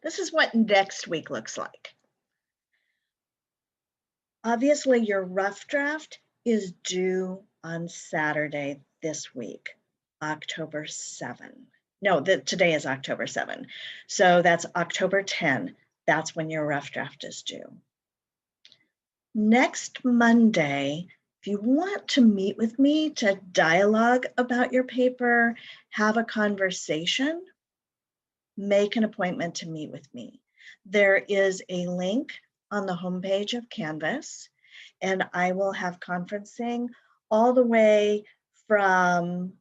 This is what next week looks like. Obviously, your rough draft is due on Saturday this week, October 7. No, today is October 7. So that's October 10. That's when your rough draft is due. Next Monday, if you want to meet with me to dialogue about your paper, have a conversation, make an appointment to meet with me. There is a link on the homepage of Canvas, and I will have conferencing all the way from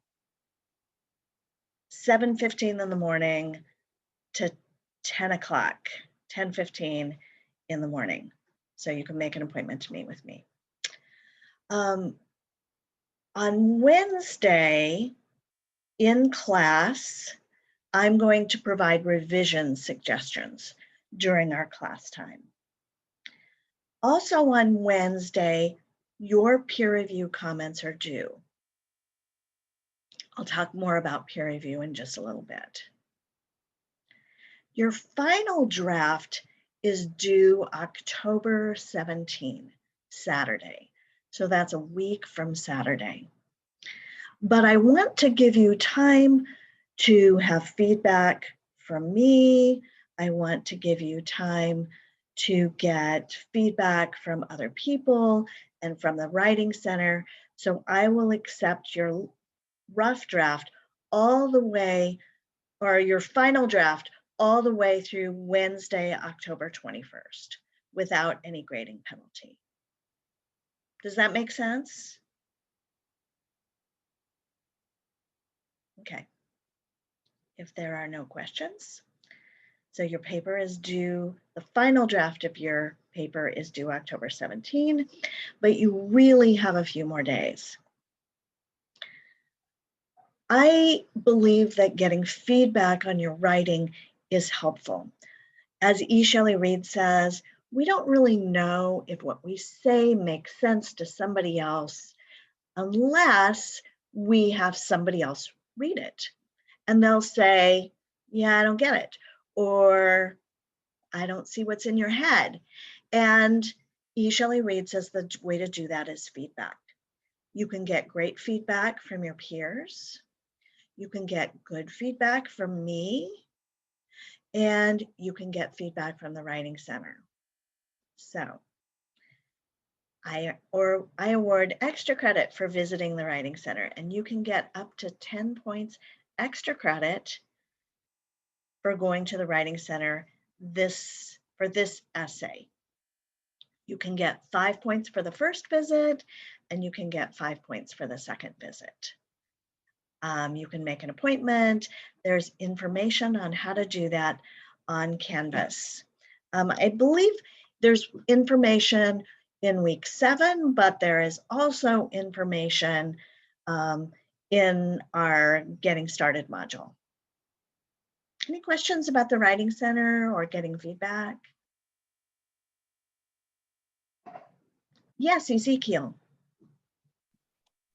7:15 in the morning to 10 o'clock, 10:15 in the morning. So you can make an appointment to meet with me. On Wednesday in class, I'm going to provide revision suggestions during our class time. Also on Wednesday, your peer review comments are due. I'll talk more about peer review in just a little bit. Your final draft is due October 17, Saturday. So that's a week from Saturday. But I want to give you time to have feedback from me. I want to give you time to get feedback from other people and from the Writing Center. So I will accept your rough draft all the way, or your final draft all the way through Wednesday, October 21st, without any grading penalty. Does that make sense? Okay. If there are no questions, so your paper is due, the final draft of your paper is due October 17, but you really have a few more days. I believe that getting feedback on your writing is helpful. As E. Shelley Reid says, we don't really know if what we say makes sense to somebody else unless we have somebody else read it. And they'll say, yeah, I don't get it, or I don't see what's in your head. And E. Shelley Reid says the way to do that is feedback. You can get great feedback from your peers. You can get good feedback from me, and you can get feedback from the Writing Center. So I award extra credit for visiting the Writing Center, and you can get up to 10 points extra credit for going to the Writing Center for this essay. You can get 5 points for the first visit, and you can get 5 points for the second visit. You can make an appointment. There's information on how to do that on Canvas. I believe there's information in week 7, but there is also information in our Getting Started module. Any questions about the Writing Center or getting feedback? Yes, Ezekiel.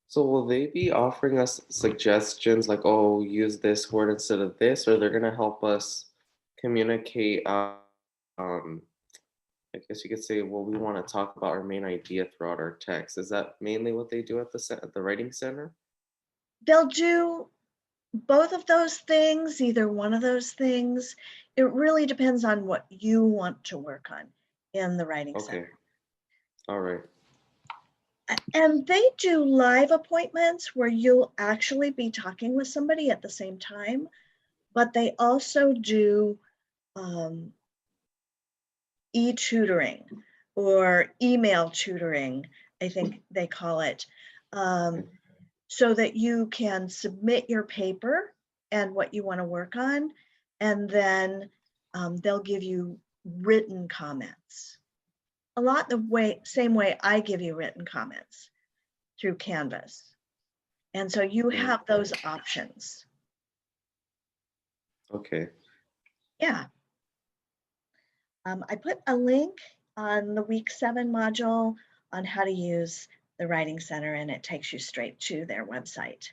So will they be offering us suggestions like, oh, use this word instead of this, or they're gonna help us communicate? I guess you could say, well, we want to talk about our main idea throughout our text. Is that mainly what they do at the Writing Center? They'll do both of those things, either one of those things. It really depends on what you want to work on in the Writing Center. Okay. All right. And they do live appointments where you'll actually be talking with somebody at the same time, but they also do e-tutoring or email tutoring, I think they call it, so that you can submit your paper and what you want to work on, and then they'll give you written comments. A lot the same way I give you written comments through Canvas. And so you have those options. Okay. Yeah. I put a link on the week 7 module on how to use the Writing Center, and it takes you straight to their website.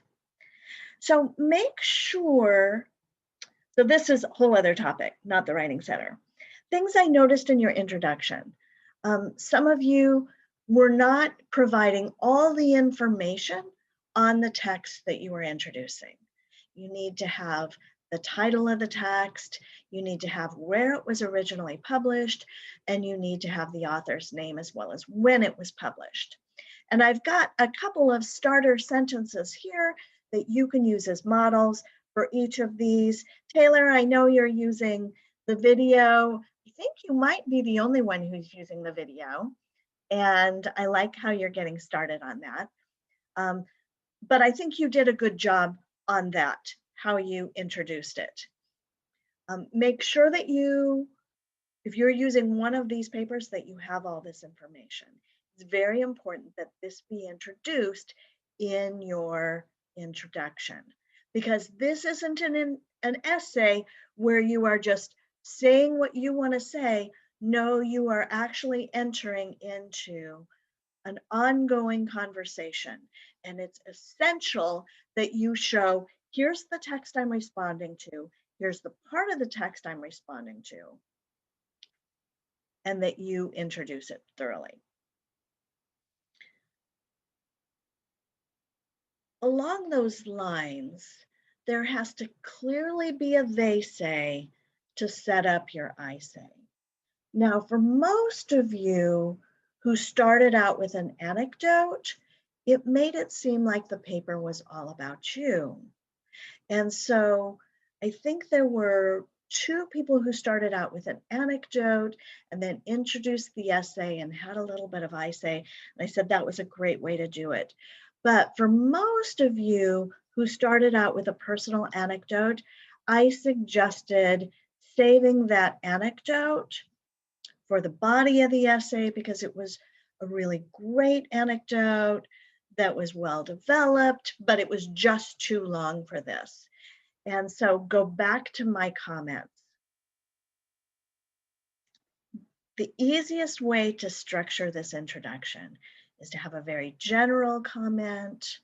So make sure So this is a whole other topic, not the writing center. Things I noticed in your introduction. Some of you were not providing all the information on the text that you were introducing. You need to have the title of the text, you need to have where it was originally published, and you need to have the author's name as well as when it was published. And I've got a couple of starter sentences here that you can use as models for each of these. Taylor, I know you're using the video. I think you might be the only one who's using the video. And I like how you're getting started on that. But I think you did a good job on that, how you introduced it. Make sure that if you're using one of these papers, that you have all this information. It's very important that this be introduced in your introduction, because this isn't an essay where you are just saying what you want to say. No, you are actually entering into an ongoing conversation. And it's essential that you show, here's the text I'm responding to, here's the part of the text I'm responding to, and that you introduce it thoroughly. Along those lines, there has to clearly be a they say to set up your I say. Now, for most of you who started out with an anecdote, it made it seem like the paper was all about you. And so I think there were two people who started out with an anecdote and then introduced the essay and had a little bit of I say. And I said that was a great way to do it. But for most of you who started out with a personal anecdote, I suggested saving that anecdote for the body of the essay, because it was a really great anecdote that was well developed, but it was just too long for this. And so go back to my comments. The easiest way to structure this introduction is to have a very general comment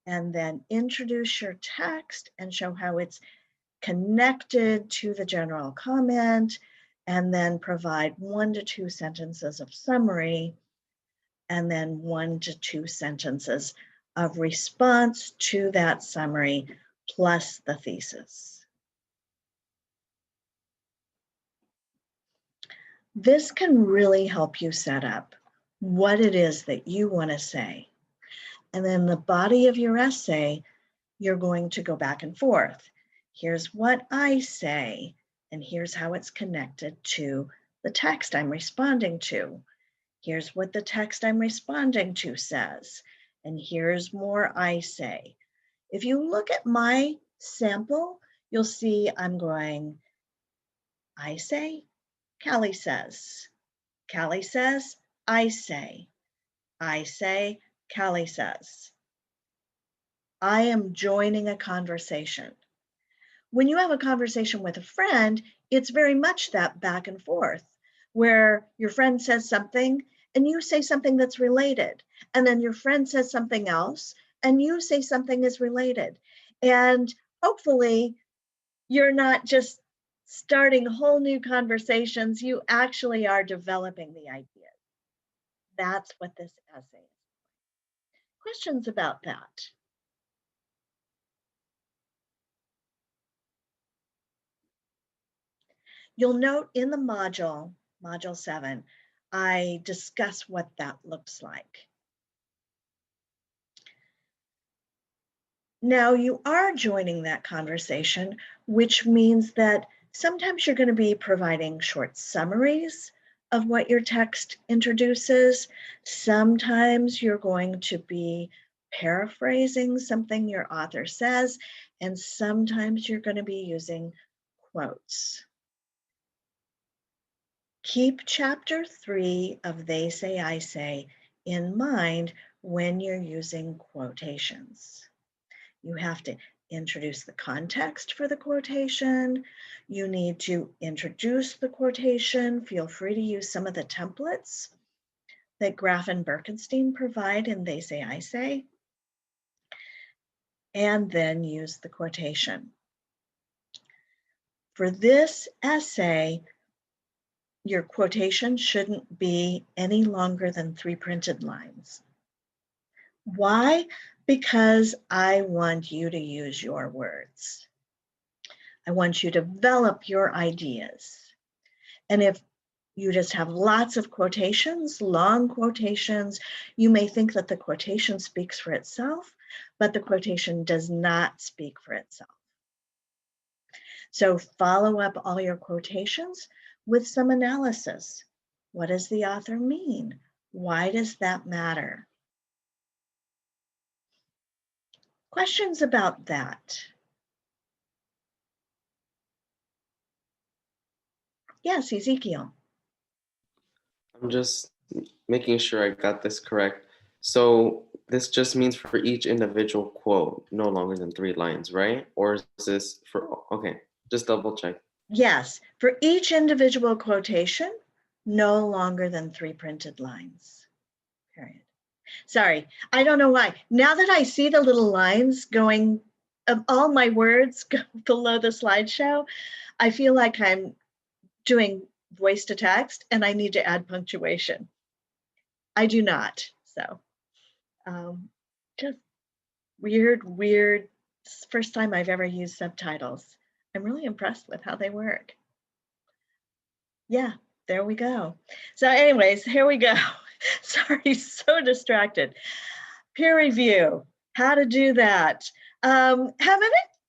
and then introduce your text and show how it's connected to the general comment, and then provide 1 to 2 sentences of summary, and then 1 to 2 sentences of response to that summary, plus the thesis. This can really help you set up what it is that you want to say. And then the body of your essay, you're going to go back and forth. Here's what I say, and here's how it's connected to the text I'm responding to. Here's what the text I'm responding to says, and here's more I say. If you look at my sample, you'll see I'm going, I say, Callie says. Callie says, I say. I say, Callie says. I am joining a conversation. When you have a conversation with a friend, it's very much that back and forth, where your friend says something and you say something that's related. And then your friend says something else and you say something is related. And hopefully you're not just starting whole new conversations, you actually are developing the ideas. That's what this essay is. Questions about that? You'll note in the module 7, I discuss what that looks like. Now you are joining that conversation, which means that sometimes you're going to be providing short summaries of what your text introduces. Sometimes you're going to be paraphrasing something your author says, and sometimes you're going to be using quotes. Keep chapter 3 of They Say, I Say in mind when you're using quotations. You have to introduce the context for the quotation. You need to introduce the quotation. Feel free to use some of the templates that Graf and Birkenstein provide in They Say, I Say, and then use the quotation. For this essay, your quotation shouldn't be any longer than 3 printed lines. Why? Because I want you to use your words. I want you to develop your ideas. And if you just have lots of quotations, long quotations, you may think that the quotation speaks for itself, but the quotation does not speak for itself. So follow up all your quotations with some analysis. What does the author mean? Why does that matter? Questions about that? Yes, Ezekiel. I'm just making sure I got this correct. So this just means for each individual quote, no longer than 3 lines, right? Or is this for, okay, just double check. Yes, for each individual quotation, no longer than 3 printed lines, period. Sorry, I don't know why. Now that I see the little lines going, of all my words go below the slideshow, I feel like I'm doing voice to text and I need to add punctuation. I do not, so just weird. It's the first time I've ever used subtitles. I'm really impressed with how they work. Yeah, there we go. So anyways, here we go. Sorry, so distracted. Peer review, how to do that. Have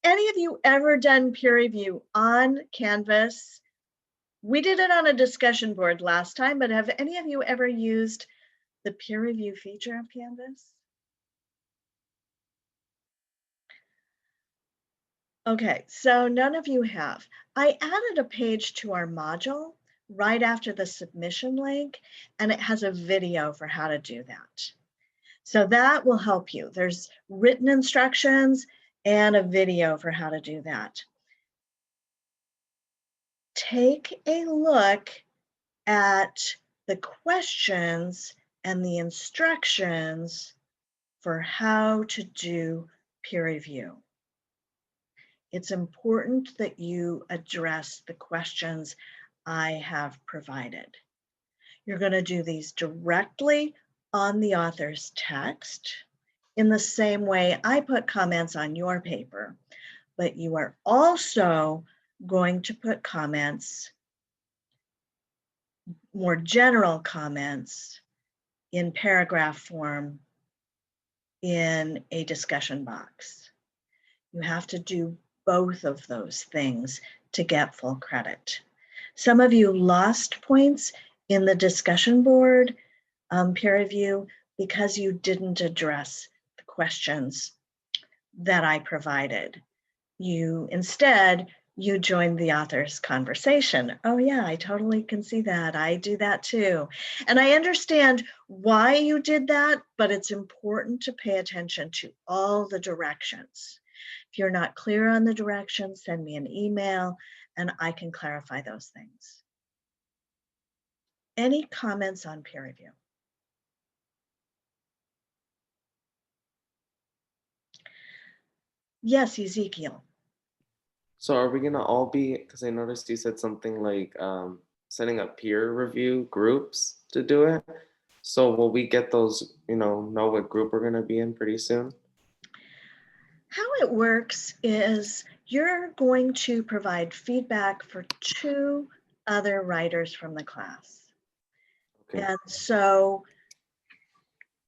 any of you ever done peer review on Canvas? We did it on a discussion board last time, but have any of you ever used the peer review feature of Canvas? Okay, so none of you have. I added a page to our module right after the submission link, and it has a video for how to do that. So that will help you. There's written instructions and a video for how to do that. Take a look at the questions and the instructions for how to do peer review. It's important that you address the questions I have provided. You're going to do these directly on the author's text in the same way I put comments on your paper, but you are also going to put comments, more general comments, in paragraph form in a discussion box. You have to do both of those things to get full credit. Some of you lost points in the discussion board peer review because you didn't address the questions that I provided. Instead, you joined the author's conversation. Oh yeah, I totally can see that. I do that too. And I understand why you did that, but it's important to pay attention to all the directions. If you're not clear on the directions, send me an email and I can clarify those things. Any comments on peer review? Yes, Ezekiel. So are we gonna all be, because I noticed you said something like setting up peer review groups to do it. So will we get those, know what group we're gonna be in pretty soon? How it works is you're going to provide feedback for 2 other writers from the class. Okay. And so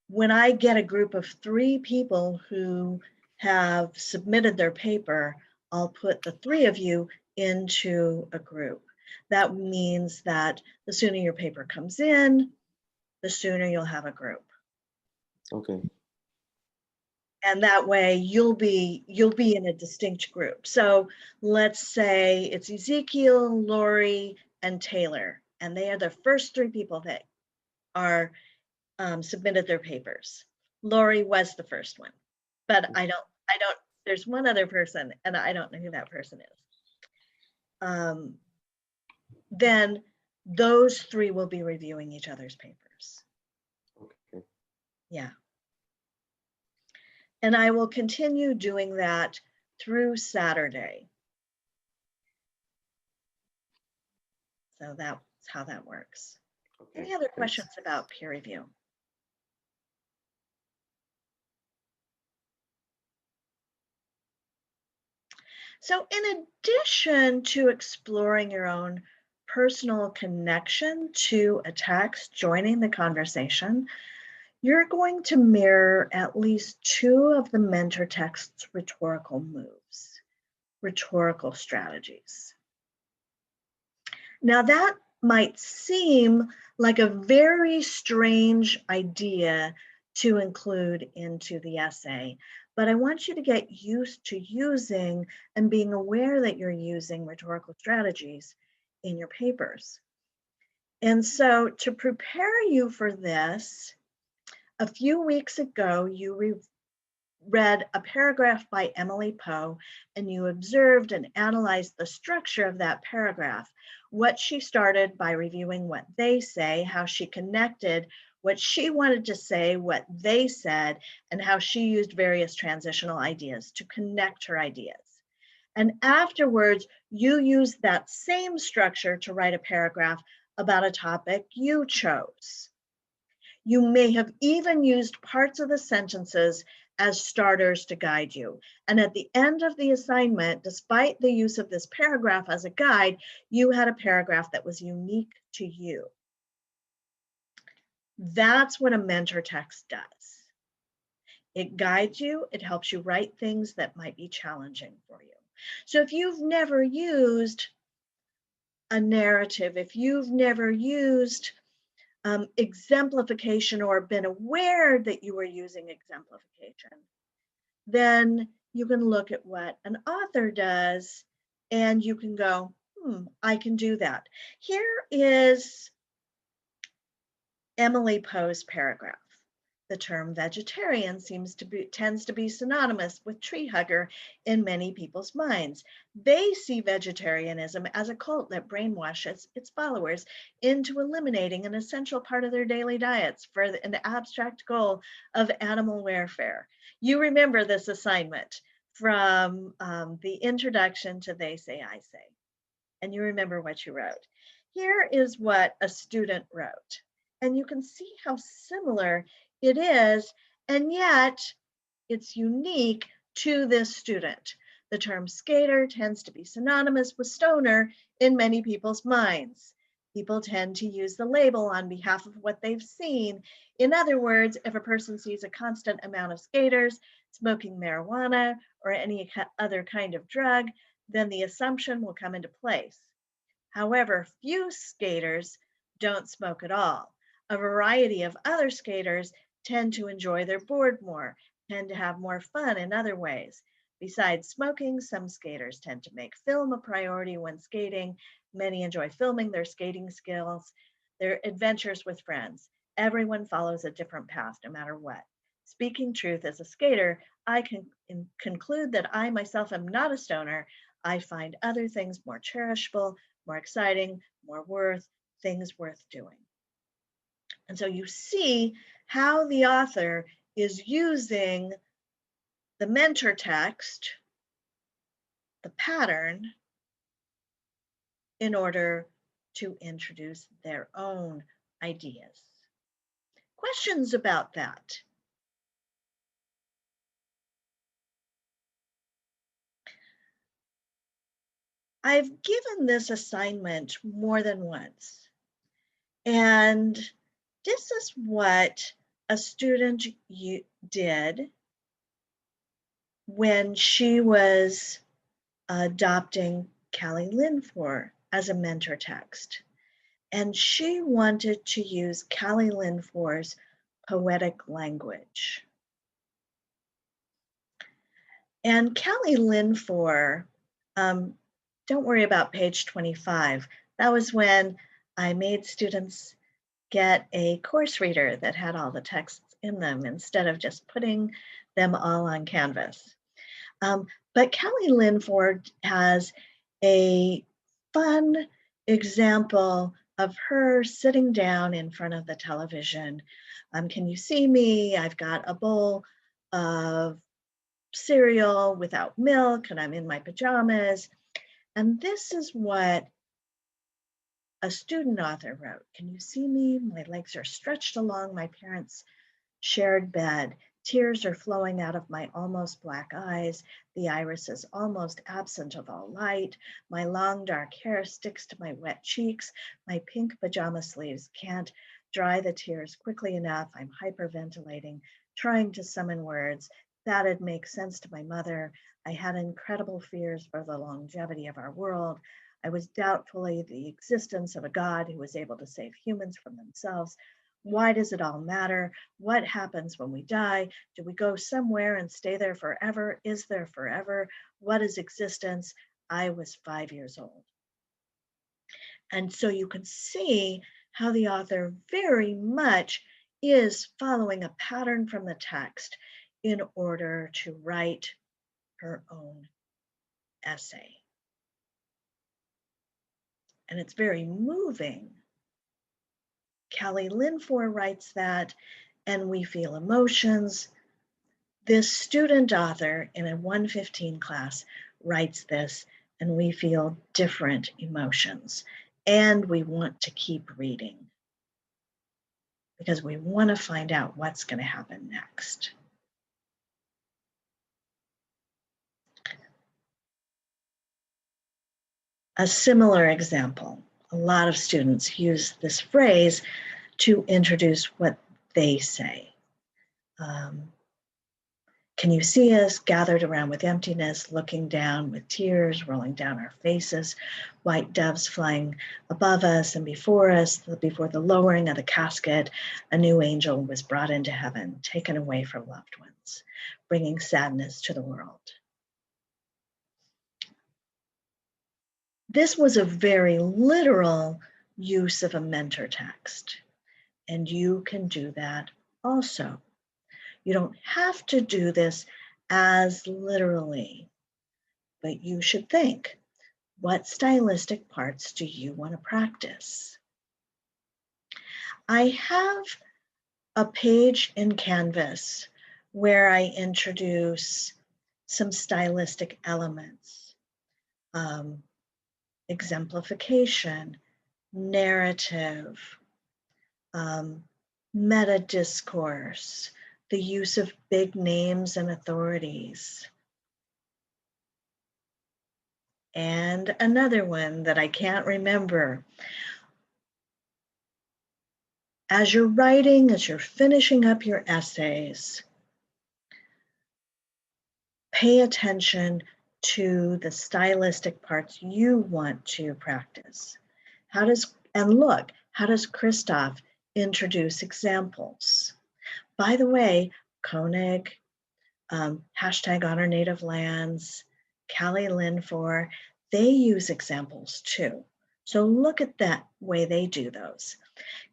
when I get a group of 3 people who have submitted their paper, I'll put the 3 of you into a group. That means that the sooner your paper comes in, the sooner you'll have a group. Okay. And that way you'll be in a distinct group. So let's say it's Ezekiel, Lori, and Taylor, and they are the first 3 people that are submitted their papers. Lori was the first one, but I don't, there's one other person and I don't know who that person is. Then those 3 will be reviewing each other's papers. Okay. Yeah. And I will continue doing that through Saturday. So that's how that works. Okay, Any other thanks. questions about peer review? So in addition to exploring your own personal connection to a text, joining the conversation, you're going to mirror at least two of the mentor text's rhetorical moves, rhetorical strategies. Now, that might seem like a very strange idea to include into the essay, but I want you to get used to using and being aware that you're using rhetorical strategies in your papers. And so, to prepare you for this, a few weeks ago, you read a paragraph by Emily Poe, and you observed and analyzed the structure of that paragraph. What she started by reviewing what they say, how she connected what she wanted to say, what they said, and how she used various transitional ideas to connect her ideas. And afterwards, you used that same structure to write a paragraph about a topic you chose. You may have even used parts of the sentences as starters to guide you. And at the end of the assignment, despite the use of this paragraph as a guide, you had a paragraph that was unique to you. That's what a mentor text does. It guides you, it helps you write things that might be challenging for you. So if you've never used a narrative, if you've never used exemplification or been aware that you were using exemplification, then you can look at what an author does and you can go, I can do that. Here is Emily Poe's paragraph. The term vegetarian tends to be synonymous with tree hugger in many people's minds. They see vegetarianism as a cult that brainwashes its followers into eliminating an essential part of their daily diets for an abstract goal of animal welfare. You remember this assignment from the introduction to They Say, I Say, and you remember what you wrote. Here is what a student wrote. And you can see how similar it is, and yet it's unique to this student. The term skater tends to be synonymous with stoner in many people's minds. People tend to use the label on behalf of what they've seen. In other words, if a person sees a constant amount of skaters smoking marijuana or any other kind of drug, then the assumption will come into place. However, few skaters don't smoke at all. A variety of other skaters tend to enjoy their board more, tend to have more fun in other ways. Besides smoking, some skaters tend to make film a priority when skating. Many enjoy filming their skating skills, their adventures with friends. Everyone follows a different path no matter what. Speaking truth as a skater, I can conclude that I myself am not a stoner. I find other things more cherishable, more exciting, things worth doing. And so you see how the author is using the mentor text, the pattern, in order to introduce their own ideas. Questions about that? I've given this assignment more than once, and this is what a student did when she was adopting Callie Linfor as a mentor text. And she wanted to use Callie Linfor's poetic language. And Callie Linfor, don't worry about page 25. That was when I made students get a course reader that had all the texts in them instead of just putting them all on Canvas. But Callie Linford has a fun example of her sitting down in front of the television. Can you see me? I've got a bowl of cereal without milk and I'm in my pajamas. And this is what A student author wrote, "Can you see me? My legs are stretched along my parents' shared bed. Tears are flowing out of my almost black eyes. The iris is almost absent of all light. My long dark hair sticks to my wet cheeks. My pink pajama sleeves can't dry the tears quickly enough. I'm hyperventilating, trying to summon words. That'd make sense to my mother. I had incredible fears for the longevity of our world. I was doubtful of the existence of a God who was able to save humans from themselves. Why does it all matter? What happens when we die? Do we go somewhere and stay there forever? Is there forever? What is existence?" I was 5 years old. And so you can see how the author very much is following a pattern from the text in order to write her own essay. And it's very moving. Callie Linfor writes that, and we feel emotions. This student author in a 115 class writes this, and we feel different emotions. And we want to keep reading because we want to find out what's going to happen next. A similar example, a lot of students use this phrase to introduce what they say. Can you see us gathered around with emptiness, looking down with tears rolling down our faces, white doves flying above us and before us, before the lowering of the casket, a new angel was brought into heaven, taken away from loved ones, bringing sadness to the world. This was a very literal use of a mentor text, and you can do that also. You don't have to do this as literally, but you should think, what stylistic parts do you want to practice? I have a page in Canvas where I introduce some stylistic elements, exemplification, narrative, meta discourse, the use of big names and authorities. And another one that I can't remember. As you're writing, as you're finishing up your essays, pay attention to the stylistic parts you want to practice. How does Christoph introduce examples? By the way, Koenig, hashtag Honor Native Lands, Callie Linfor, they use examples too. So look at that way they do those.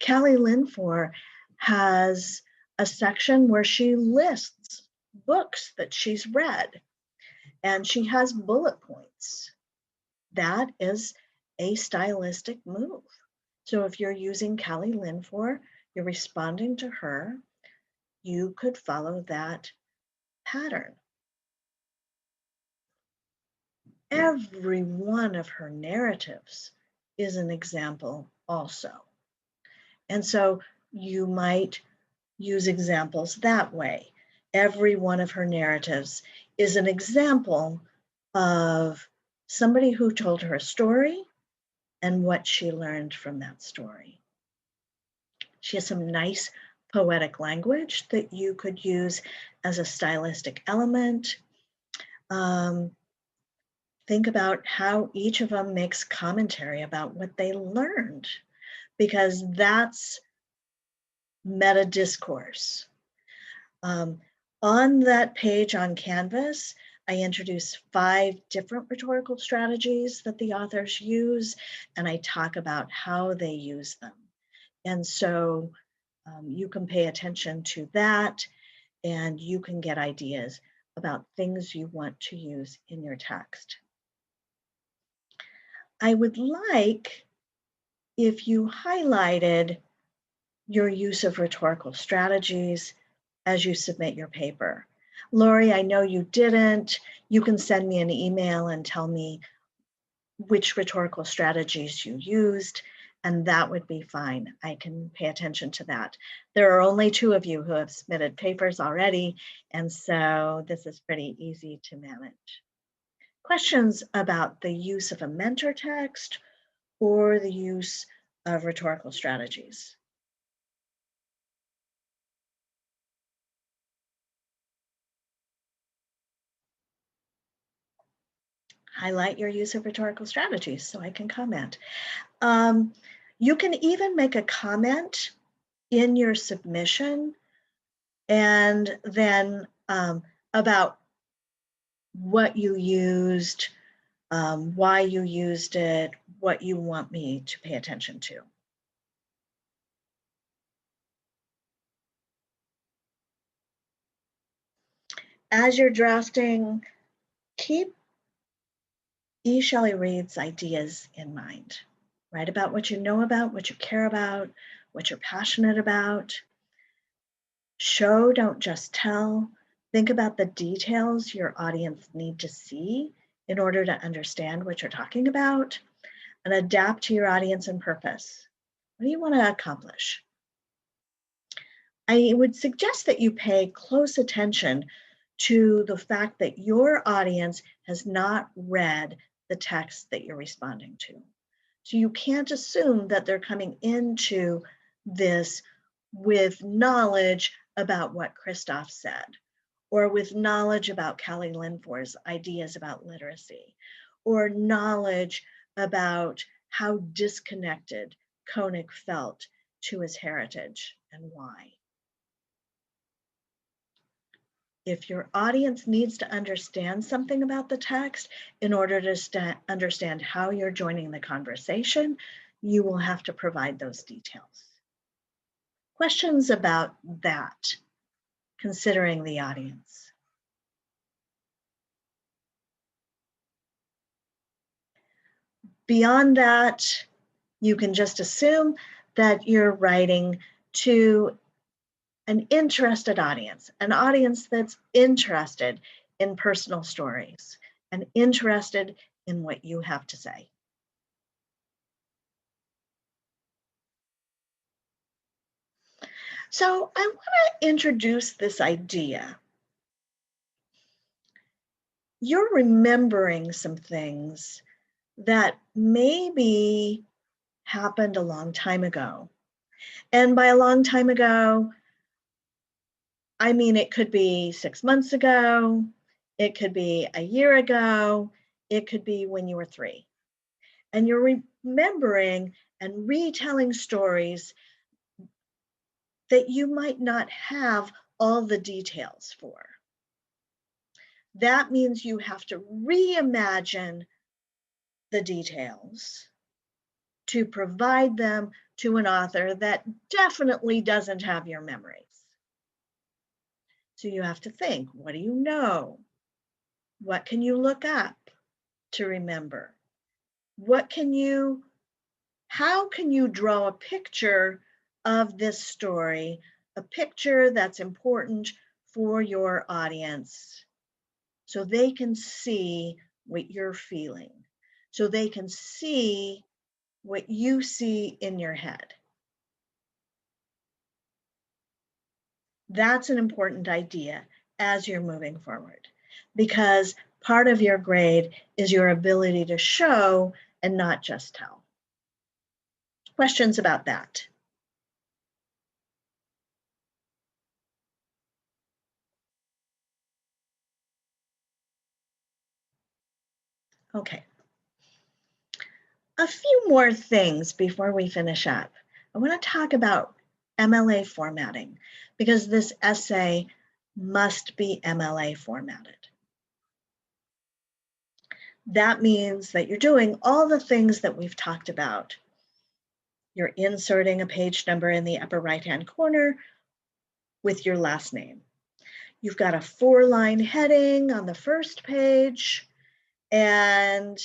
Callie Linfor has a section where she lists books that she's read, and she has bullet points. That is a stylistic move. So if you're using Callie Linfor, you're responding to her, you could follow that pattern. Every one of her narratives is an example also. And so you might use examples that way. Every one of her narratives is an example of somebody who told her a story and what she learned from that story. She has some nice poetic language that you could use as a stylistic element. Think about how each of them makes commentary about what they learned, because that's meta discourse. On that page on Canvas, I introduce 5 different rhetorical strategies that the authors use, and I talk about how they use them. And so you can pay attention to that, and you can get ideas about things you want to use in your text. I would like if you highlighted your use of rhetorical strategies as you submit your paper. Lori, I know you didn't. You can send me an email and tell me which rhetorical strategies you used, and that would be fine. I can pay attention to that. There are only 2 of you who have submitted papers already, and so this is pretty easy to manage. Questions about the use of a mentor text or the use of rhetorical strategies? Highlight your use of rhetorical strategies so I can comment. You can even make a comment in your submission and then about what you used, why you used it, what you want me to pay attention to. As you're drafting, keep E. Shelley Reid's ideas in mind. Write about what you know about, what you care about, what you're passionate about. Show, don't just tell. Think about the details your audience need to see in order to understand what you're talking about, and adapt to your audience and purpose. What do you want to accomplish? I would suggest that you pay close attention to the fact that your audience has not read the text that you're responding to. So you can't assume that they're coming into this with knowledge about what Christoph said, or with knowledge about Callie Linfor's ideas about literacy, or knowledge about how disconnected Koenig felt to his heritage and why. If your audience needs to understand something about the text in order to understand how you're joining the conversation, you will have to provide those details. Questions about that, considering the audience? Beyond that, you can just assume that you're writing to an interested audience, an audience that's interested in personal stories and interested in what you have to say. So I want to introduce this idea. You're remembering some things that maybe happened a long time ago. And by a long time ago, I mean, it could be 6 months ago, it could be a year ago, it could be when you were 3. And you're remembering and retelling stories that you might not have all the details for. That means you have to reimagine the details to provide them to an author that definitely doesn't have your memories. So you have to think, what do you know? What can you look up to remember? How can you draw a picture of this story, a picture that's important for your audience so they can see what you're feeling, so they can see what you see in your head? That's an important idea as you're moving forward, because part of your grade is your ability to show and not just tell. Questions about that? Okay. A few more things before we finish up. I want to talk about MLA formatting because this essay must be MLA formatted. That means that you're doing all the things that we've talked about. You're inserting a page number in the upper right-hand corner with your last name. You've got a 4-line heading on the first page, and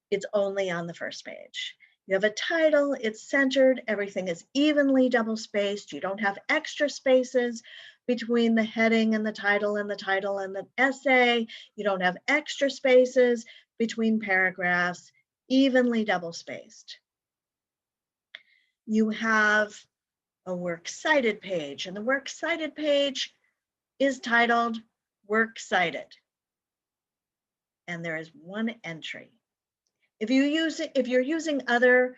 it's only on the first page. You have a title, it's centered, everything is evenly double spaced. You don't have extra spaces between the heading and the title and the title and the essay. You don't have extra spaces between paragraphs, evenly double spaced. you have a works cited page, and the works cited page is titled Works Cited. And there is one entry. If you're using other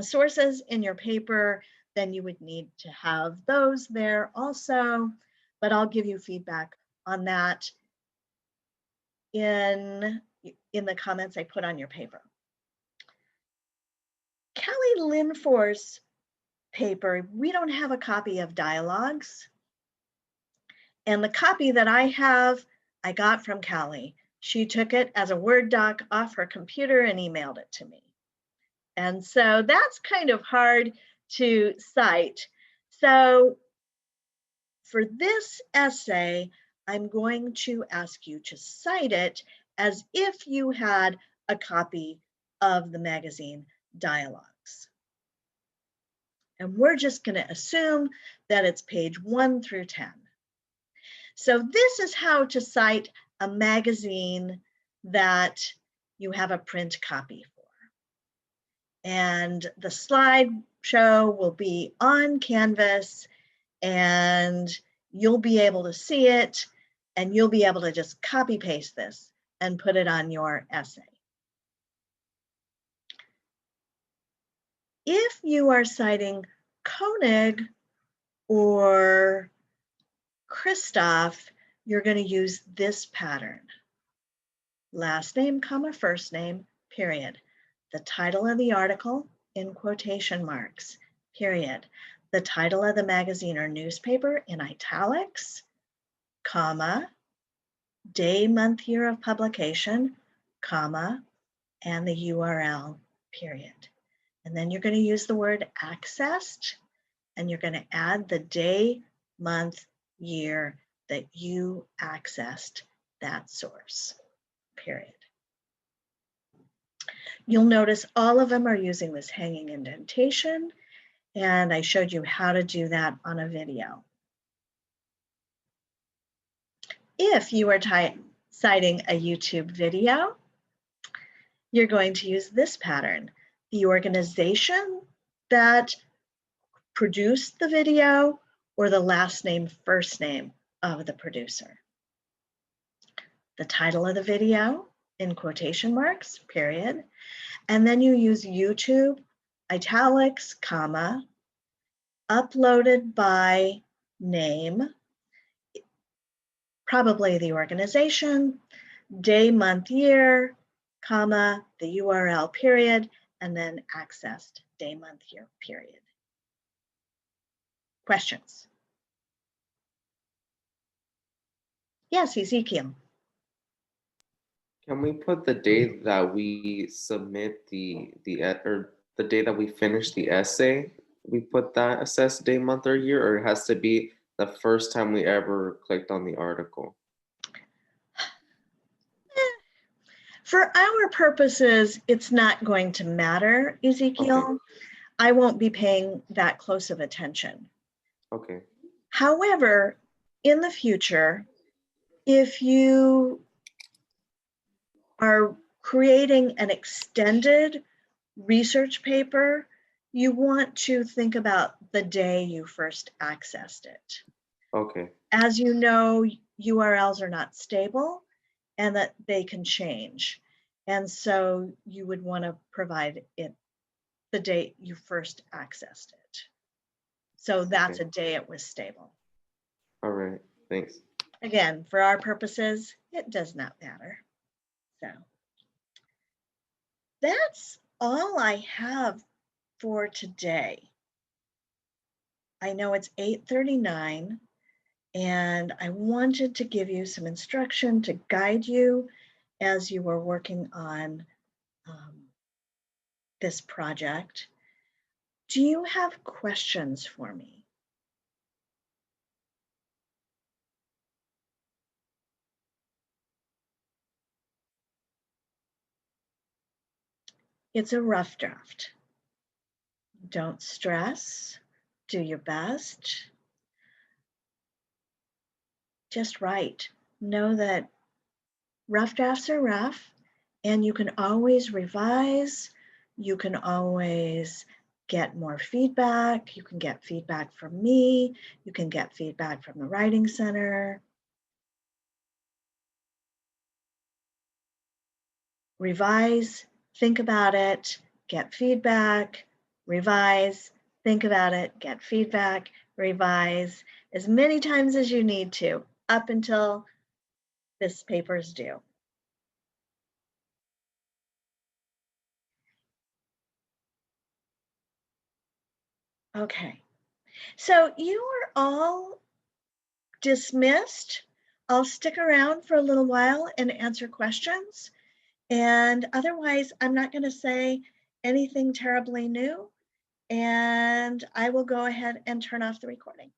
sources in your paper, then you would need to have those there also, but I'll give you feedback on that in the comments I put on your paper. Kelly Linforth's paper, we don't have a copy of dialogues. And the copy that I have, I got from Callie. She took it as a Word doc off her computer and emailed it to me. And so that's kind of hard to cite. So for this essay, I'm going to ask you to cite it as if you had a copy of the magazine Dialogues. And we're just going to assume that it's page 1 through 10. So this is how to cite a magazine that you have a print copy for. And the slideshow will be on Canvas, and you'll be able to see it, and you'll be able to just copy paste this and put it on your essay. If you are citing Koenig or Christoph, you're going to use this pattern. Last name, comma, first name, period. The title of the article in quotation marks, period. The title of the magazine or newspaper in italics, comma, day, month, year of publication, comma, and the URL, period. And then you're going to use the word accessed, and you're going to add the day, month, year that you accessed that source, period. You'll notice all of them are using this hanging indentation, and I showed you how to do that on a video. If you are citing a YouTube video, you're going to use this pattern. The organization that produced the video or the last name, first name of the producer. The title of the video in quotation marks, period. And then you use YouTube, italics, comma, uploaded by name, probably the organization, day, month, year, comma, the URL, period, and then accessed day, month, year, period. Questions? Yes, Ezekiel. Can we put the day that we submit or the day that we finish the essay? We put that assessed day, month, or year, or it has to be the first time we ever clicked on the article? For our purposes, it's not going to matter, Ezekiel. Okay. I won't be paying that close of attention. Okay. However, in the future, if you are creating an extended research paper, you want to think about the day you first accessed it. Okay. As you know, URLs are not stable and that they can change. And so you would want to provide it the date you first accessed it. So that's Okay. a day it was stable. All right. Thanks. Again, for our purposes, it does not matter. So that's all I have for today. I know it's 8:39 and I wanted to give you some instruction to guide you as you were working on this project. Do you have questions for me? It's a rough draft. Don't stress, do your best. Just write. Know that rough drafts are rough and you can always revise. You can always get more feedback. You can get feedback from me. You can get feedback from the Writing Center. Revise, think about it, get feedback, revise, think about it, get feedback, revise as many times as you need to up until this paper is due. Okay, so you are all dismissed. I'll stick around for a little while and answer questions. And otherwise, I'm not going to say anything terribly new. And I will go ahead and turn off the recording.